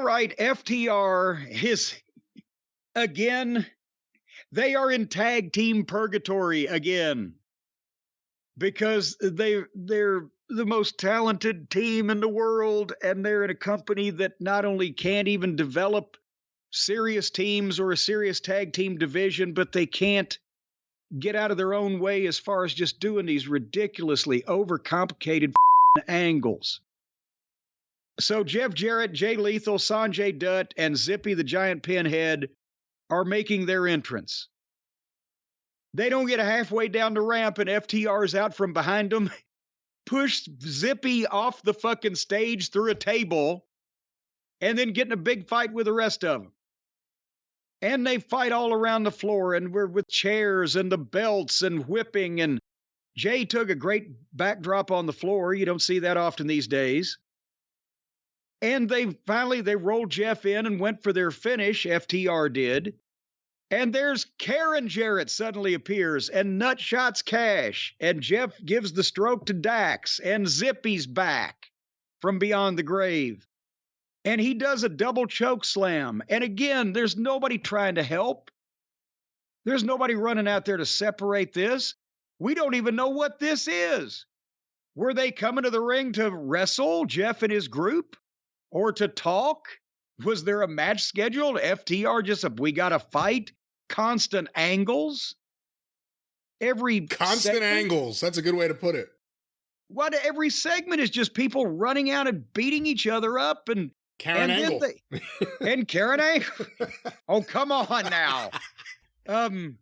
right, FTR is, again, they are in tag team purgatory again. Because they're the most talented team in the world, and they're in a company that not only can't even develop serious teams or a serious tag team division, but they can't get out of their own way as far as just doing these ridiculously overcomplicated angles. So Jeff Jarrett, Jay Lethal, Sonjay Dutt, and Zippy the Giant Pinhead are making their entrance. They don't get halfway down the ramp and FTR's out from behind them, push Zippy off the fucking stage through a table, and then get in a big fight with the rest of them. And they fight all around the floor, and we're with chairs and the belts and whipping, and Jay took a great backdrop on the floor. You don't see that often these days. And they rolled Jeff in and went for their finish, FTR did. And there's Karen Jarrett suddenly appears, and Nutshots Cash, and Jeff gives the stroke to Dax, and Zippy's back from beyond the grave. And he does a double choke slam. And again, there's nobody trying to help. There's nobody running out there to separate this. We don't even know what this is. Were they coming to the ring to wrestle, Jeff and his group? Or to talk? Was there a match scheduled? FTR just, we got to fight? Constant angles? Constant angles. That's a good way to put it. What? Every segment is just people running out and beating each other up and Karen Angle. And Karen Angle. Oh, come on now. And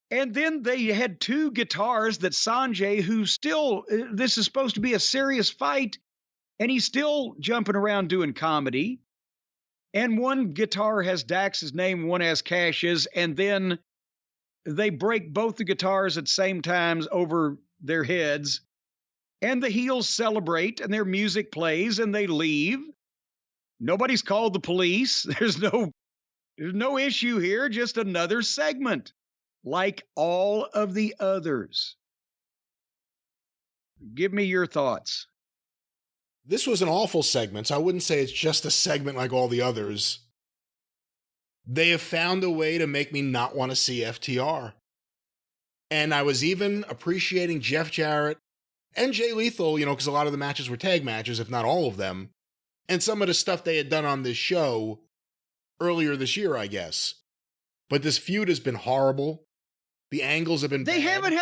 then they had two guitars that Sonjay, who still, this is supposed to be a serious fight, and he's still jumping around doing comedy. And one guitar has Dax's name, one has Cash's, and then they break both the guitars at the same times over their heads. And the heels celebrate, and their music plays, and they leave. Nobody's called the police. There's no issue here, just another segment, like all of the others. Give me your thoughts. This was an awful segment, so I wouldn't say it's just a segment like all the others. They have found a way to make me not want to see FTR. And I was even appreciating Jeff Jarrett and Jay Lethal, because a lot of the matches were tag matches, if not all of them, and some of the stuff they had done on this show earlier this year, I guess. But this feud has been horrible. The angles have been bad. They haven't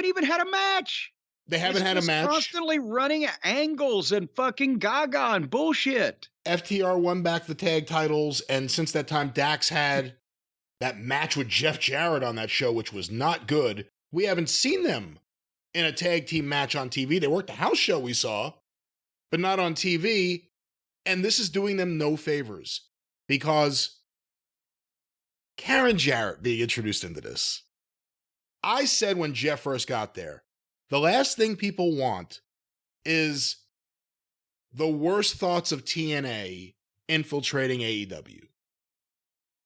even had a match. They haven't had a match. Constantly running angles and fucking gaga and bullshit. FTR won back the tag titles, and since that time, Dax had that match with Jeff Jarrett on that show, which was not good. We haven't seen them in a tag team match on TV. They worked the house show we saw, but not on TV. And this is doing them no favors because Karen Jarrett being introduced into this. I said when Jeff first got there, the last thing people want is the worst thoughts of TNA infiltrating AEW.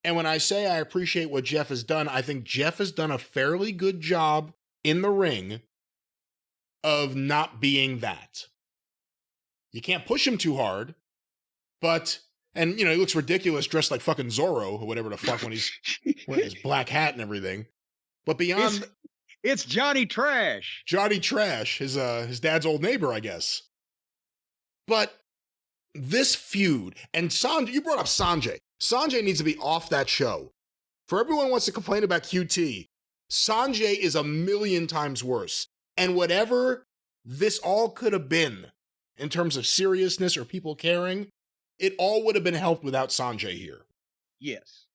And when I say I appreciate what Jeff has done, I think Jeff has done a fairly good job in the ring of not being that. You can't push him too hard, but, and he looks ridiculous dressed like fucking Zorro or whatever the fuck when he's wearing his black hat and everything. But beyond... It's Johnny Trash. Johnny Trash, his dad's old neighbor, I guess. But this feud, and you brought up Sonjay. Sonjay needs to be off that show. For everyone who wants to complain about QT, Sonjay is 1,000,000 times worse. And whatever this all could have been, in terms of seriousness or people caring, it all would have been helped without Sonjay here. Yes.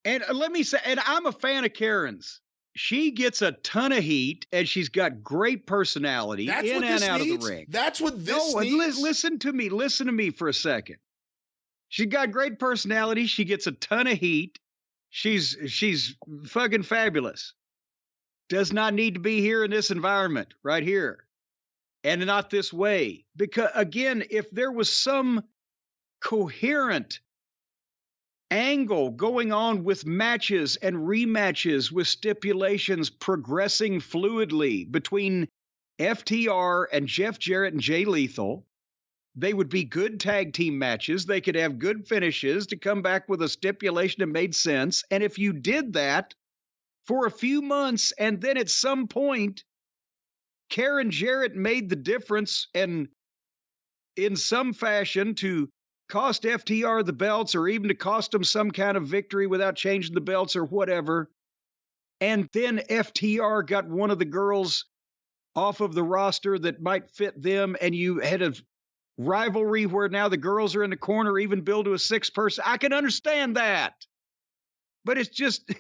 And let me say, and I'm a fan of Karen's. She gets a ton of heat, and she's got great personality That's in what and this out needs? of the ring. That's what this needs? Listen to me for a second. She's got great personality. She gets a ton of heat. She's fucking fabulous. Does not need to be here in this environment right here. And not this way. Because, again, if there was some coherent angle going on with matches and rematches with stipulations progressing fluidly between FTR and Jeff Jarrett and Jay Lethal, They would be good tag team matches. They could have good finishes to come back with a stipulation that made sense. And if you did that for a few months and then at some point, Karen Jarrett made the difference and in some fashion to cost FTR the belts or even to cost them some kind of victory without changing the belts or whatever. And then FTR got one of the girls off of the roster that might fit them, and you had a rivalry where now the girls are in the corner, even build to a 6-person. I can understand that. But it's just,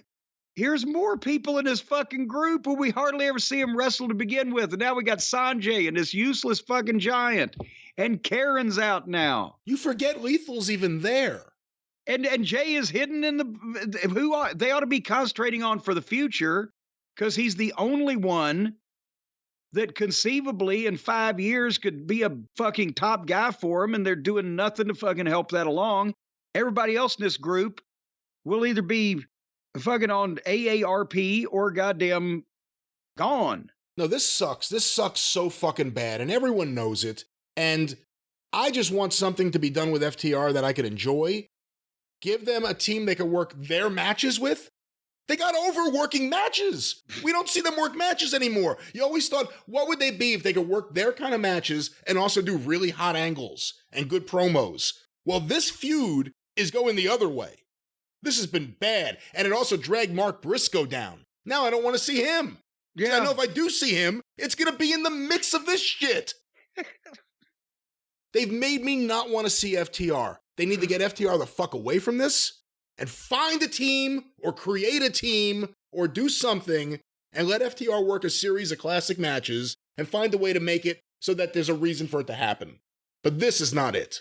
here's more people in this fucking group who we hardly ever see them wrestle to begin with. And now we got Sonjay and this useless fucking giant. And Karen's out now. You forget Lethal's even there. And Jay is hidden in they ought to be concentrating on for the future, because he's the only one that conceivably in 5 years could be a fucking top guy for him, and they're doing nothing to fucking help that along. Everybody else in this group will either be fucking on AARP or goddamn gone. No, this sucks. This sucks so fucking bad, and everyone knows it. And I just want something to be done with FTR that I could enjoy. Give them a team they could work their matches with. They got overworking matches. We don't see them work matches anymore. You always thought, what would they be if they could work their kind of matches and also do really hot angles and good promos? Well, this feud is going the other way. This has been bad, and it also dragged Mark Briscoe down. Now I don't want to see him. Yeah. I know if I do see him, it's going to be in the midst of this shit. They've made me not want to see FTR. They need to get FTR the fuck away from this and find a team or create a team or do something and let FTR work a series of classic matches and find a way to make it so that there's a reason for it to happen. But this is not it.